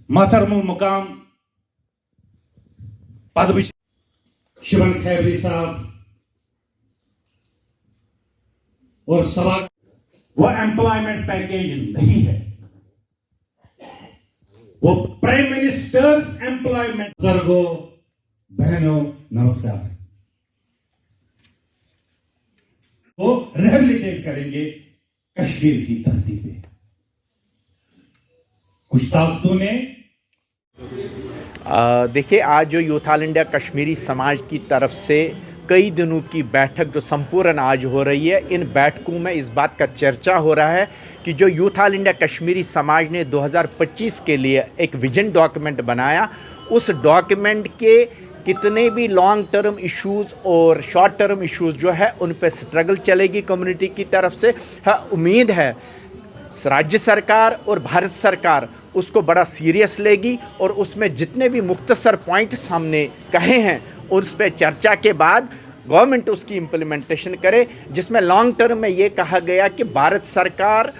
मोहतरम मुकाम पद्मश्री शिवन खैबरी साहब और सभा, वो एम्प्लॉयमेंट पैकेज नहीं है, वो प्राइम मिनिस्टर्स एम्प्लॉयमेंट। बुजुर्गों, बहनों, नमस्कार। वो रिहेबिलिटेट करेंगे कश्मीर की धरती पे। कुछ ताकतों ने देखिए, आज जो यूथ ऑल इंडिया कश्मीरी समाज की तरफ से कई दिनों की बैठक जो संपूर्ण आज हो रही है, इन बैठकों में इस बात का चर्चा हो रहा है कि जो यूथ ऑल इंडिया कश्मीरी समाज ने 2025 के लिए एक विजन डॉक्यूमेंट बनाया, उस डॉक्यूमेंट के कितने भी लॉन्ग टर्म इश्यूज़ और शॉर्ट टर्म इश्यूज़ जो है उन पर स्ट्रगल चलेगी कम्युनिटी की तरफ से। हाँ, उम्मीद है राज्य सरकार और भारत सरकार उसको बड़ा सीरियस लेगी और उसमें जितने भी मुख्तसर पॉइंट्स हमने कहे हैं उस पर चर्चा के बाद गवर्नमेंट उसकी इम्प्लीमेंटेशन करे, जिसमें लॉन्ग टर्म में ये कहा गया कि भारत सरकार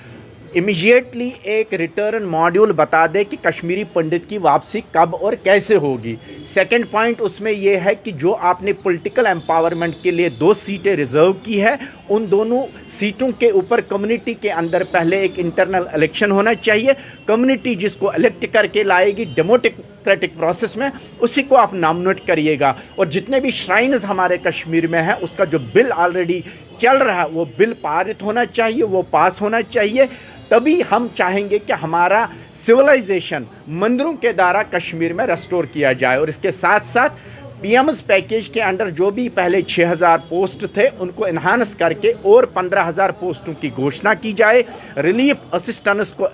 इमीडिएटली एक रिटर्न मॉड्यूल बता दे कि कश्मीरी पंडित की वापसी कब और कैसे होगी। सेकंड पॉइंट उसमें यह है कि जो आपने पॉलिटिकल एम्पावरमेंट के लिए 2 सीटें रिजर्व की है, उन दोनों सीटों के ऊपर कम्युनिटी के अंदर पहले एक इंटरनल इलेक्शन होना चाहिए। कम्युनिटी जिसको इलेक्ट करके लाएगी डेमोक्रेटिक प्रोसेस में, उसी को आप नॉमिनेट करिएगा। और जितने भी श्राइन्स हमारे कश्मीर में हैं, उसका जो बिल ऑलरेडी चल रहा है वो बिल पारित होना चाहिए, वो पास होना चाहिए। तभी हम चाहेंगे कि हमारा सिविलाइजेशन मंदिरों के द्वारा कश्मीर में रेस्टोर किया जाए। और इसके साथ साथ पीएम्स पैकेज के अंडर जो भी पहले 6000 पोस्ट थे उनको इन्हांस करके और 15000 पोस्टों की घोषणा की जाए। रिलीफ असिस्टेंस को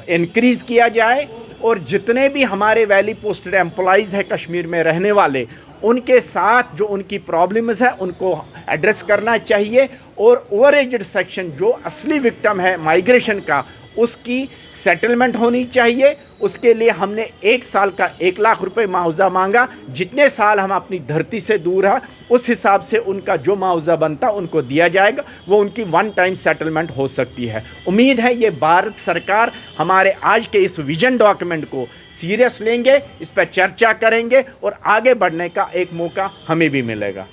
इंक्रीज़ किया जाए और जितने भी हमारे वैली पोस्टेड एम्प्लॉइज़ हैं कश्मीर में रहने वाले, उनके साथ जो उनकी प्रॉब्लम्स है उनको एड्रेस करना चाहिए। और ओवर एजड सेक्शन जो असली विक्टिम है माइग्रेशन का, उसकी सेटलमेंट होनी चाहिए। उसके लिए हमने 1 साल का 1 लाख रुपए मुआवजा मांगा। जितने साल हम अपनी धरती से दूर हैं उस हिसाब से उनका जो मुआवजा बनता उनको दिया जाएगा, वो उनकी 1 टाइम सेटलमेंट हो सकती है। उम्मीद है ये भारत सरकार हमारे आज के इस विजन डॉक्यूमेंट को सीरियस लेंगे, इस पर चर्चा करेंगे और आगे बढ़ने का एक मौका हमें भी मिलेगा।